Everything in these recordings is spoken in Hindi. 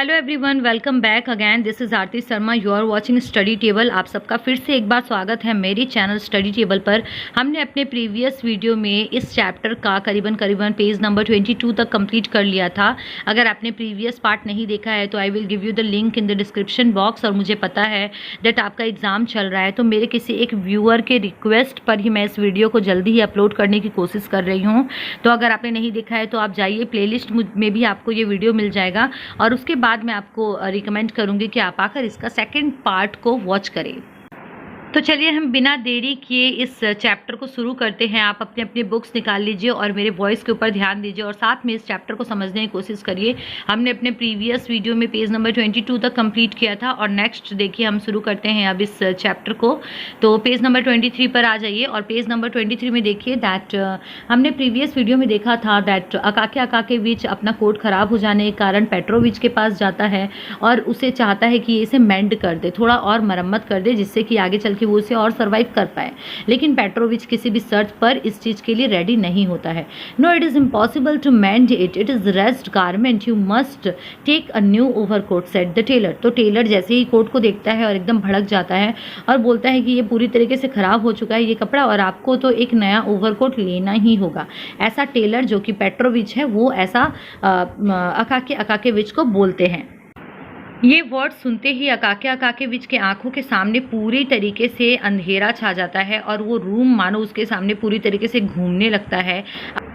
Hello everyone, welcome back again. This is Aarti Sharma. You are watching study table. आप सबका फिर से एक बार स्वागत है मेरी चैनल स्टडी टेबल पर। हमने अपने प्रीवियस वीडियो में इस चैप्टर का करीबन पेज नंबर 22 तक कंप्लीट कर लिया था। अगर आपने प्रीवियस पार्ट नहीं देखा है तो I will give you the link in the description box. और मुझे पता है दैट आपका एग्ज़ाम चल रहा है, तो मेरे किसी एक व्यूअर के रिक्वेस्ट पर ही मैं इस वीडियो को जल्दी ही अपलोड करने की कोशिश कर रही हूँ। तो अगर आपने नहीं देखा है तो आप जाइए, प्लेलिस्ट में भी आपको ये वीडियो मिल जाएगा और उसके बाद मैं आपको रिकमेंड करूंगी कि आप आकर इसका सेकंड पार्ट को वॉच करें। तो चलिए हम बिना देरी किए इस चैप्टर को शुरू करते हैं। आप अपने अपने बुक्स निकाल लीजिए और मेरे वॉइस के ऊपर ध्यान दीजिए और साथ में इस चैप्टर को समझने की कोशिश करिए। हमने अपने प्रीवियस वीडियो में पेज नंबर 22 तक कंप्लीट किया था और नेक्स्ट देखिए हम शुरू करते हैं अब इस चैप्टर को। तो पेज नंबर 23 पर आ जाइए और पेज नंबर 23 में देखिए दैट हमने प्रीवियस वीडियो में देखा था दैट अकाकेविच अपना कोट खराब हो जाने के कारण पेट्रोविच के पास जाता है और उसे चाहता है कि इसे मेंड कर दे, थोड़ा और मरम्मत कर दे, जिससे कि आगे चल कि वो उसे और सर्वाइव कर पाए। लेकिन पेट्रोविच किसी भी शर्त पर इस चीज के लिए रेडी नहीं होता है। No, it is impossible to mend it is rest garment, you must take a new overcoat, said the tailor. तो टेलर जैसे ही कोट को देखता है और एकदम भड़क जाता है और बोलता है कि ये पूरी तरीके से खराब हो चुका है ये कपड़ा और आपको तो एक नया ओवरकोट लेना ही होगा। ऐसा टेलर जो कि पेट्रोविच है वो ऐसा अकाकेविच को बोलते हैं। ये वर्ड सुनते ही अकाकेविच के आंखों के सामने पूरी तरीके से अंधेरा छा जाता है और वो रूम मानो उसके सामने पूरी तरीके से घूमने लगता है।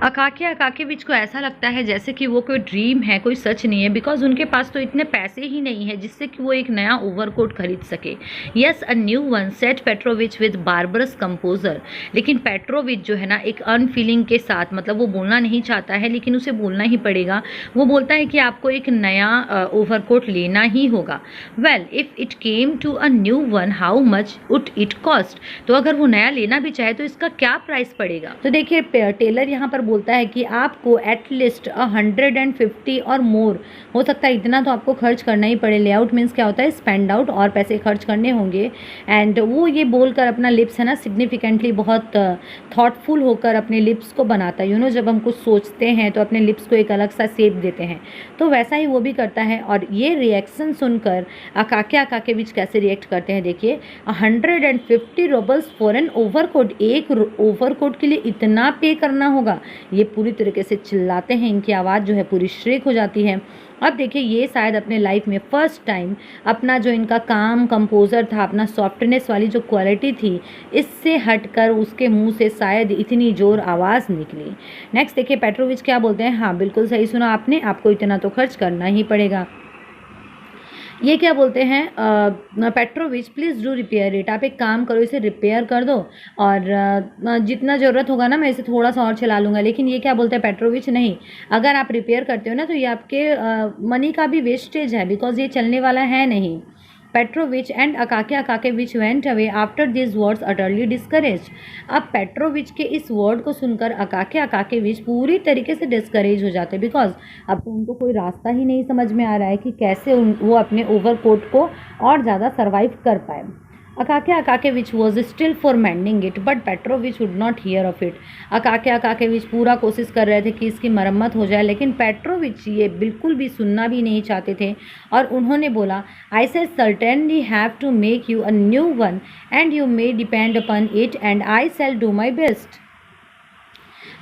अकाकेविच को ऐसा लगता है जैसे कि वो कोई ड्रीम है, कोई सच नहीं है, बिकॉज उनके पास तो इतने पैसे ही नहीं है जिससे कि वो एक नया ओवरकोट खरीद सके। Yes, a new one, said Petrovich with बार्बरस composer. लेकिन पेट्रोविच जो है ना एक अनफीलिंग के साथ, मतलब वो बोलना नहीं चाहता है लेकिन उसे बोलना ही पड़ेगा। वो बोलता है कि आपको एक नया ओवरकोट लेना ही होगा। Well, if it came to a new one, how much would it cost? तो अगर वो नया लेना भी चाहे तो इसका क्या प्राइस पड़ेगा? तो देखिए टेलर यहाँ पर बोलता है कि आपको एटलीस्ट 150 और मोर, हो सकता है इतना तो आपको खर्च करना ही पड़े। लेआउट मीन्स क्या होता है? स्पेंड आउट, और पैसे खर्च करने होंगे। एंड वो ये बोलकर अपना लिप्स है ना सिग्निफिकेंटली बहुत थॉटफुल होकर अपने लिप्स को बनाता है। जब हम कुछ सोचते हैं तो अपने लिप्स को एक अलग सा शेप देते हैं, तो वैसा ही वो भी करता है। और ये रिएक्शन सुनकर अकाकेविच कैसे रिएक्ट करते हैं देखिए। 150 रूबल्स फॉर एन ओवरकोट, एक ओवरकोट के लिए इतना पे करना होगा। ये पूरी तरीके से चिल्लाते हैं, इनकी आवाज़ जो है पूरी श्रेक हो जाती है। अब देखिए ये शायद अपने लाइफ में फर्स्ट टाइम अपना जो इनका काम कंपोजर था, अपना सॉफ्टनेस वाली जो क्वालिटी थी, इससे हटकर उसके मुंह से शायद इतनी जोर आवाज़ निकली। नेक्स्ट देखिए पेट्रोविच क्या बोलते हैं। हाँ बिल्कुल सही सुना आपने, आपको इतना तो खर्च करना ही पड़ेगा। ये क्या बोलते हैं Petrovich, please do repair it. आप एक काम करो, इसे रिपेयर कर दो और जितना ज़रूरत होगा ना मैं इसे थोड़ा सा और चला लूँगा। लेकिन ये क्या बोलते हैं पेट्रोविच, नहीं, अगर आप रिपेयर करते हो ना तो ये आपके मनी का भी वेस्टेज है, बिकॉज ये चलने वाला है नहीं। Petrovich and Akakievich went away after this words utterly discourage. अब पेट्रोविच के इस वर्ड को सुनकर अकाकेविच पूरी तरीके से डिस्करेज हो जाते हैं, बिकॉज अब तो उनको कोई रास्ता ही नहीं समझ में आ रहा है कि कैसे वो अपने ओवरकोट को और ज़्यादा सर्वाइव कर पाए। अकाकेविच was still for mending it, but Petrovich would not hear of it. अकाकेविच पूरा कोशिश कर रहे थे कि इसकी मरम्मत हो जाए, लेकिन पेट्रोविच ये बिल्कुल भी सुनना भी नहीं चाहते थे और उन्होंने बोला, I said certainly have to make you a new one and you may depend upon it and I shall do my best.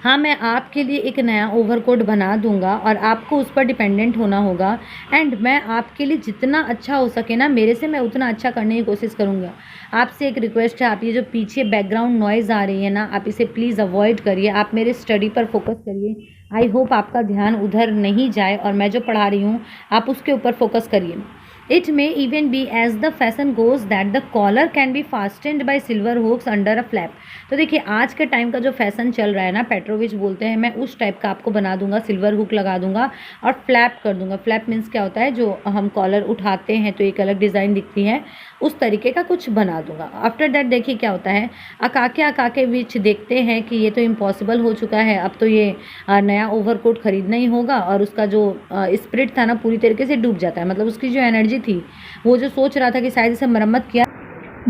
हाँ, मैं आपके लिए एक नया ओवरकोट बना दूंगा और आपको उस पर डिपेंडेंट होना होगा एंड मैं आपके लिए जितना अच्छा हो सके ना मेरे से, मैं उतना अच्छा करने की कोशिश करूँगा। आपसे एक रिक्वेस्ट है, आप ये जो पीछे बैकग्राउंड नॉइज़ आ रही है ना, आप इसे प्लीज़ अवॉइड करिए। आप मेरे स्टडी पर फोकस करिए। आई होप आपका ध्यान उधर नहीं जाए और मैं जो पढ़ा रही हूँ आप उसके ऊपर फोकस करिए। It may even be as the fashion goes that the collar can be fastened by silver hooks under a flap. तो देखिए आज के टाइम का जो फैशन चल रहा है ना, पेट्रोविच बोलते हैं मैं उस टाइप का आपको बना दूंगा, सिल्वर हुक लगा दूंगा और फ्लैप कर दूंगा। फ्लैप मीन्स क्या होता है? जो हम कॉलर उठाते हैं तो एक अलग डिज़ाइन दिखती है, उस तरीके का कुछ बना दूंगा। आफ्टर दैट देखिए क्या होता है। अकाकेविच देखते हैं कि ये तो इम्पॉसिबल हो चुका है, अब तो ये नया ओवरकोट खरीदना ही होगा और उसका जो स्पिरिट था ना पूरी तरीके से डूब जाता है। मतलब उसकी जो एनर्जी थी, वो जो सोच रहा था कि शायद इसे मरम्मत किया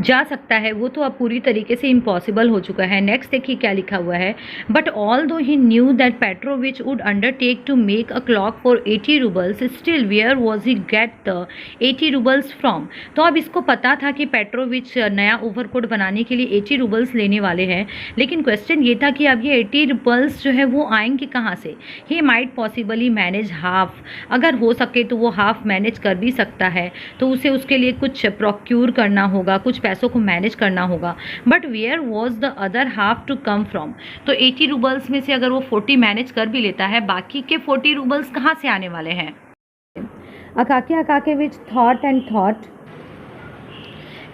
जा सकता है वो तो अब पूरी तरीके से इम्पॉसिबल हो चुका है। नेक्स्ट देखिए क्या लिखा हुआ है, but all though he knew that Petrovich would undertake to make a cloak for 80 roubles, still where was he get the 80 roubles from. तो अब इसको पता था कि पेट्रोविच नया ओवरकोट बनाने के लिए 80 रूबल्स लेने वाले हैं, लेकिन क्वेश्चन ये था कि अब ये 80 रूबल्स जो है वो आएंगे कहाँ से। He might possibly manage half, अगर हो सके तो वो हाफ मैनेज कर भी सकता है, तो उसे उसके लिए कुछ प्रोक्यूर करना होगा, कुछ पैसों को मैनेज करना होगा। But where was the other half to come from, तो 80 रूबल्स में से अगर वो 40 मैनेज कर भी लेता है, बाकी के 40 रूबल्स कहाँ से आने वाले हैं। Akaky अकाकेविच thought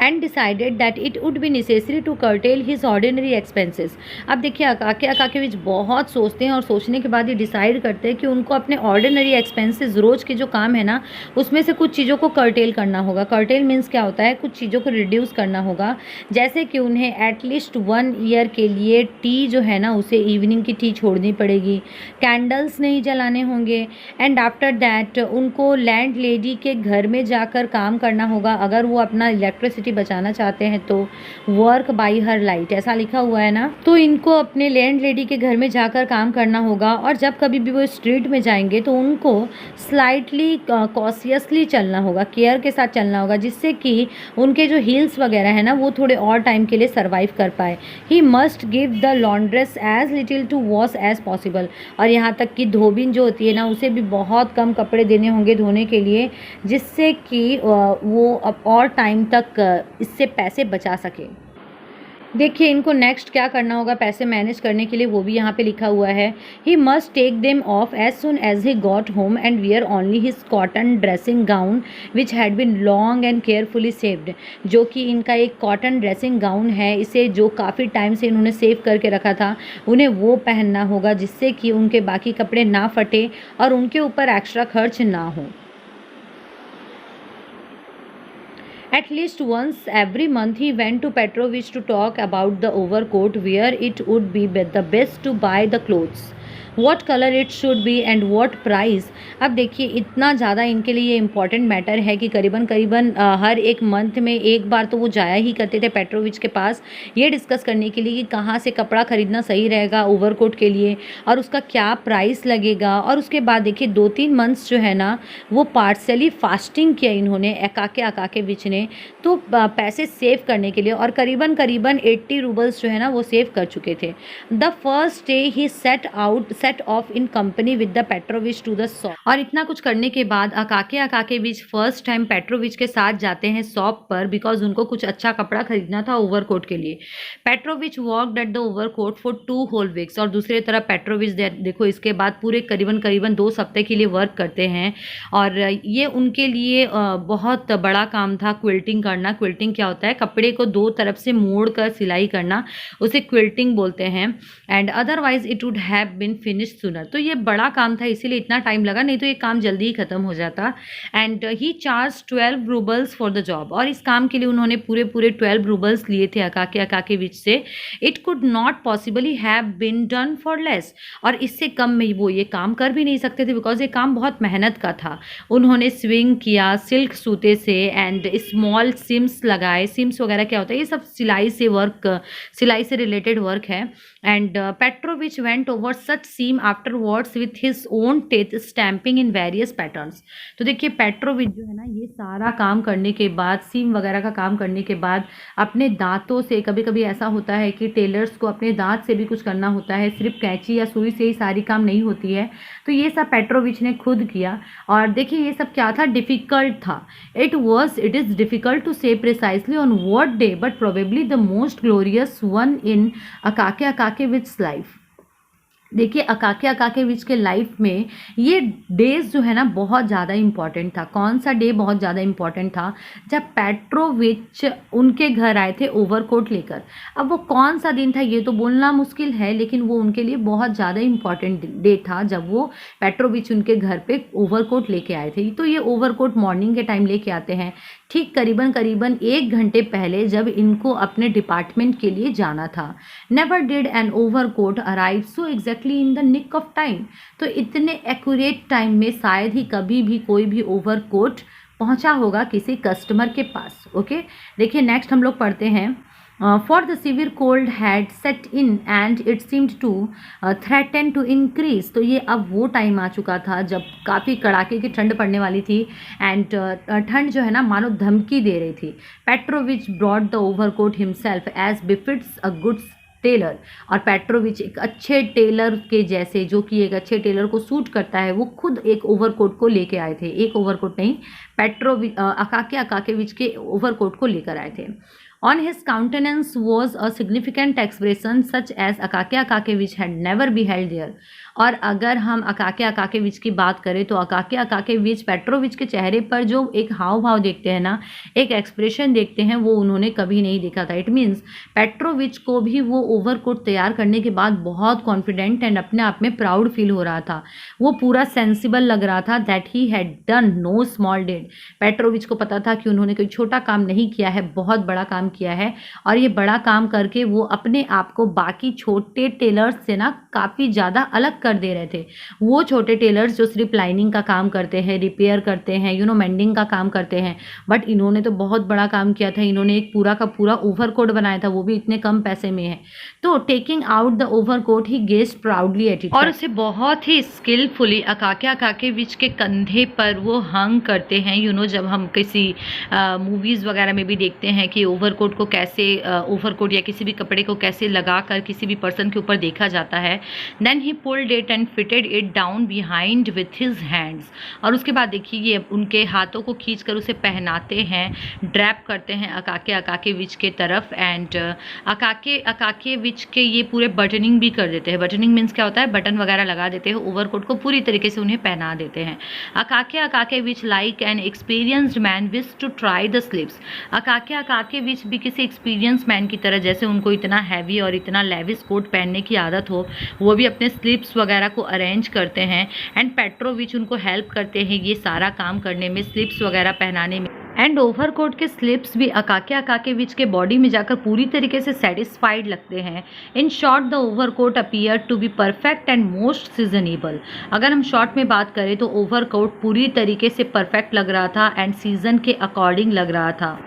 and decided that it would be necessary to curtail his ordinary expenses। अब देखिए अकाके अकाकेविच बहुत सोचते हैं और सोचने के बाद ये डिसाइड करते हैं कि उनको अपने ऑर्डिनरी एक्सपेंसेस, रोज़ के जो काम है ना, उसमें से कुछ चीज़ों को कर्टेल करना होगा। कर्टेल मीन्स क्या होता है, कुछ चीज़ों को रिड्यूस करना होगा, जैसे कि उन्हें एटलीस्ट 1 ईयर के लिए टी जो है ना, उसे इवनिंग की टी छोड़नी पड़ेगी, कैंडल्स नहीं जलाने होंगे, एंड आफ्टर दैट उनको लैंड लेडी के घर में जाकर काम करना होगा। अगर वो अपना इलेक्ट्रिसिटी बचाना चाहते हैं तो वर्क बाय हर लाइट, ऐसा लिखा हुआ है ना, तो इनको अपने लैंड लेडी के घर में जाकर काम करना होगा। और जब कभी भी वो स्ट्रीट में जाएंगे तो उनको स्लाइटली कॉशियसली चलना होगा, केयर के साथ चलना होगा, जिससे कि उनके जो हील्स वगैरह है ना, वो थोड़े और टाइम के लिए सर्वाइव कर पाए। He must give the laundress as little to wash as possible, और यहाँ तक कि धोबिन जो होती है ना, उसे भी बहुत कम कपड़े देने होंगे धोने के लिए, जिससे कि वो अब और टाइम तक इससे पैसे बचा सके। देखिए इनको नेक्स्ट क्या करना होगा पैसे मैनेज करने के लिए, वो भी यहाँ पे लिखा हुआ है। He must take them off as soon as he got home and wear only his cotton dressing gown which had been long and carefully saved, जो कि इनका एक कॉटन ड्रेसिंग गाउन है, इसे जो काफ़ी टाइम से इन्होंने सेव करके रखा था, उन्हें वो पहनना होगा, जिससे कि उनके बाकी कपड़े ना फटे और उनके ऊपर एक्स्ट्रा खर्च ना हो। At least once every month he went to Petrovich to talk about the overcoat, where it would be the best to buy the clothes, what color it should be and what price। अब देखिए इतना ज़्यादा इनके लिए ये इम्पॉर्टेंट मैटर है कि करीबन हर एक मंथ में एक बार तो वो जाया ही करते थे पेट्रोविच के पास, ये डिस्कस करने के लिए कि कहाँ से कपड़ा खरीदना सही रहेगा ओवरकोट के लिए और उसका क्या प्राइस लगेगा। और उसके बाद देखिए 2-3 मंथ्स जो है ना, वो पार्शली फास्टिंग किया इन्होंने, अकाकेविच ने, तो पैसे सेव करने के लिए, और करीबन 80 रूबल्स जो है ना वो सेव कर चुके थे। The first day he set off in company with the Petrovich to the shop. और इतना कुछ करने के बाद अकाकेविच फर्स्ट टाइम पेट्रोविच के साथ जाते हैं शॉप पर, बिकॉज उनको कुछ अच्छा कपड़ा खरीदना था ओवरकोट के लिए। Petrovich walked at the overcoat for 2 whole weeks, और दूसरी तरफ पेट्रोविच देखो इसके बाद पूरे करीबन 2 हफ्ते के लिए वर्क करते हैं, और ये उनके लिए बहुत बड़ा काम था क्विल्टिंग करना। क्विल्टिंग क्या होता है, कपड़े को 2 तरफ से मोड़ कर सिलाई करना, उसे क्विल्टिंग बोलते हैं। And otherwise it would have been finished sooner, तो ये बड़ा काम था इसीलिए इतना टाइम लगा, नहीं तो ये काम जल्दी ही खत्म हो जाता। And he charge 12 roubles for the job, और इस काम के लिए उन्होंने पूरे 12 रूबल्स लिए थे अकाकेविच से। It could not possibly have been done for less, और इससे कम में वो ये काम कर भी नहीं सकते थे, बिकॉज ये काम बहुत मेहनत का था। उन्होंने स्विंग किया सिल्क सूते से, एंड स्मॉल सिम्स लगाए। सिम्स वगैरह क्या होता है, ये सब सिलाई से रिलेटेड वर्क है। And Petrovich went over such seam afterwards with his own teeth stamping in various patterns. तो देखिए पेट्रोविच जो है ना, ये सारा काम करने के बाद, सीम वगैरह का काम करने के बाद, अपने दांतों से, कभी कभी ऐसा होता है कि टेलर्स को अपने दांत से भी कुछ करना होता है, सिर्फ कैंची या सुई से ही सारी काम नहीं होती है, तो ये सब पेट्रोविच ने खुद किया। और देखिए ये सब क्या था, डिफ़िकल्ट था। It is difficult to say precisely on what day, but probably the most glorious one in Akakievich life. देखिए अकाकेविच के लाइफ में ये डेज जो है ना बहुत ज़्यादा इम्पॉर्टेंट था। कौन सा डे बहुत ज़्यादा इम्पॉर्टेंट था, जब पेट्रोविच उनके घर आए थे ओवरकोट लेकर। अब वो कौन सा दिन था ये तो बोलना मुश्किल है, लेकिन वो उनके लिए बहुत ज़्यादा इम्पॉर्टेंट डे था जब वो पेट्रोविच उनके घर पे ओवरकोट लेके आए थे। तो ये ओवरकोट मॉर्निंग के टाइम लेके आते हैं, ठीक करीबन 1 घंटे पहले, जब इनको अपने डिपार्टमेंट के लिए जाना था। Never did an overcoat arrive so exactly in the nick of time. तो इतने एक्यूरेट टाइम में शायद ही कभी भी कोई भी ओवरकोट पहुंचा होगा किसी कस्टमर के पास। ओके, देखिए नेक्स्ट हम लोग पढ़ते हैं। For the severe cold had set in and it seemed to threaten to increase। तो ये अब वो टाइम आ चुका था जब काफ़ी कड़ाके की ठंड पड़ने वाली थी एंड ठंड जो है ना मानो धमकी दे रही थी। Petrovich brought the overcoat himself as befits a good tailor. और पेट्रोविच एक अच्छे टेलर के जैसे, जो कि एक अच्छे टेलर को सूट करता है, वो खुद एक ओवरकोट को लेके आए थे। एक ओवरकोट नहीं, अकाके अकाकेविच के ओवरकोट को लेकर आए थे। On his countenance was a significant expression such as Akake Akakevich had never beheld there। और अगर हम अकाके अकाकेविच की बात करें तो अकाके अकाकेविच पेट्रोविच के चेहरे पर जो एक हाव भाव देखते हैं ना, एक एक्सप्रेशन देखते हैं, वो उन्होंने कभी नहीं देखा था। इट मीन्स पेट्रोविच को भी वो ओवरकोट तैयार करने के बाद बहुत कॉन्फिडेंट एंड अपने आप में प्राउड फील हो रहा था। वो पूरा सेंसिबल लग रहा था that he had done know small dead. Petrovich को पता था कि उन्होंने कोई छोटा काम नहीं किया है, बहुत बड़ा काम किया है। और ये बड़ा काम करके वो अपने आप को बाकी छोटे टेलर्स से ना काफ़ी ज़्यादा अलग कर दे रहे थे। वो छोटे टेलर्स जो सिर्फ लाइनिंग का काम करते हैं, रिपेयर करते हैं, मेंडिंग का काम करते हैं, बट इन्होंने तो बहुत बड़ा काम किया था। इन्होंने एक पूरा का पूरा ओवरकोट बनाया था, वो भी इतने कम पैसे में है। तो taking out the overcoat he gazed proudly at it और उसे बहुत ही स्किलफुली अकाके अकाकेविच के कंधे पर वो हंग करते हैं। जब हम किसी मूवीज़ वगैरह में भी देखते हैं कि ओवरकोट को कैसे ओवरकोट या किसी भी कपड़े को कैसे लगा कर किसी भी पर्सन के ऊपर देखा जाता है। Then he pulled it and fitted it down behind with his hands. और उसके बाद देखिए ये उनके हाथों को खींचकर उसे पहनाते हैं, ड्रैप करते हैं अकाके अकाकेविच के तरफ। एंड अकाके अकाकेविच के ये पूरे बटनिंग भी कर देते हैं। बटनिंग मीन्स क्या होता है, बटन वगैरह लगा देते हैं, ओवरकोट को पूरी तरीके से उन्हें पहना देते हैं। Akaky Akakievich like an experienced man wish to try the sleeves. Akaky Akakievich भी किसी एक्सपीरियंस मैन की तरह, जैसे उनको इतना हैवी और इतना लेविस कोट पहनने की आदत हो, वो भी अपने स्लीव्स वगैरह को अरेंज करते हैं। एंड पेट्रोविच उनको हेल्प करते हैं ये सारा काम करने में, स्लीव्स वगैरह पहनाने में। एंड ओवरकोट के स्लीव्स भी अकाके अकाकेविच के बॉडी में जाकर पूरी तरीके से सेटिस्फाइड लगते हैं। In short the overcoat appear to be perfect and most seasonable. अगर हम शॉर्ट में बात करें तो ओवरकोट पूरी तरीके से परफेक्ट लग रहा था एंड सीजन के अकॉर्डिंग लग रहा था।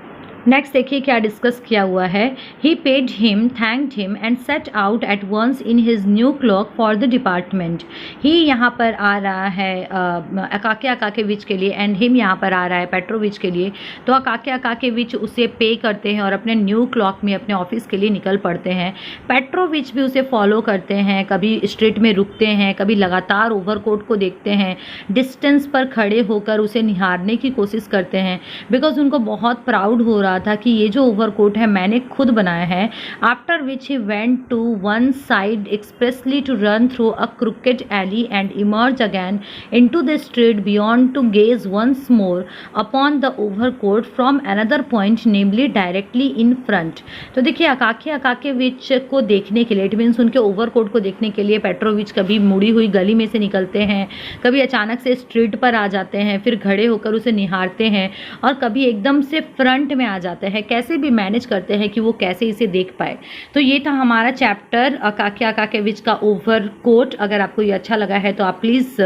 नेक्स्ट देखिए क्या डिस्कस किया हुआ है। He paid him, thanked him and set out at once in his new cloak for the department. ही यहाँ पर आ रहा है अकाके अकाकेविच के लिए एंड हिम यहाँ पर आ रहा है पेट्रोविच के लिए। तो अकाके अकाकेविच उसे पे करते हैं और अपने न्यू क्लॉक में अपने ऑफिस के लिए निकल पड़ते हैं। पेट्रोविच भी उसे फॉलो करते हैं, कभी स्ट्रीट में रुकते हैं, कभी लगातार ओवरकोट को देखते हैं, डिस्टेंस पर खड़े होकर उसे निहारने की कोशिश करते हैं, बिकॉज उनको बहुत प्राउड हो रहा था कि ये जो ओवरकोट है मैंने खुद बनाया है। After which he went to one side expressly to run through a cricket alley and emerge again into the street beyond to gaze once more upon the overcoat from another point, namely directly in front. तो देखिए अकाके अकाकेविच को देखने के लिए, इट मीन्स उनके ओवरकोट को देखने के लिए पेट्रोविच कभी मुड़ी हुई गली में से निकलते हैं, कभी अचानक से स्ट्रीट पर आ जाते हैं, फिर खड़े होकर उसे निहारते हैं, और कभी एकदम से फ्रंट में आ जाते हैं। कैसे भी मैनेज करते हैं कि वो कैसे इसे देख पाए। तो ये था हमारा चैप्टर अकाके अकाकेविच का ओवरकोट। अगर आपको ये अच्छा लगा है तो आप प्लीज़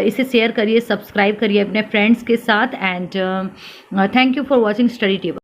इसे शेयर करिए, सब्सक्राइब करिए अपने फ्रेंड्स के साथ। And thank you for watching study table.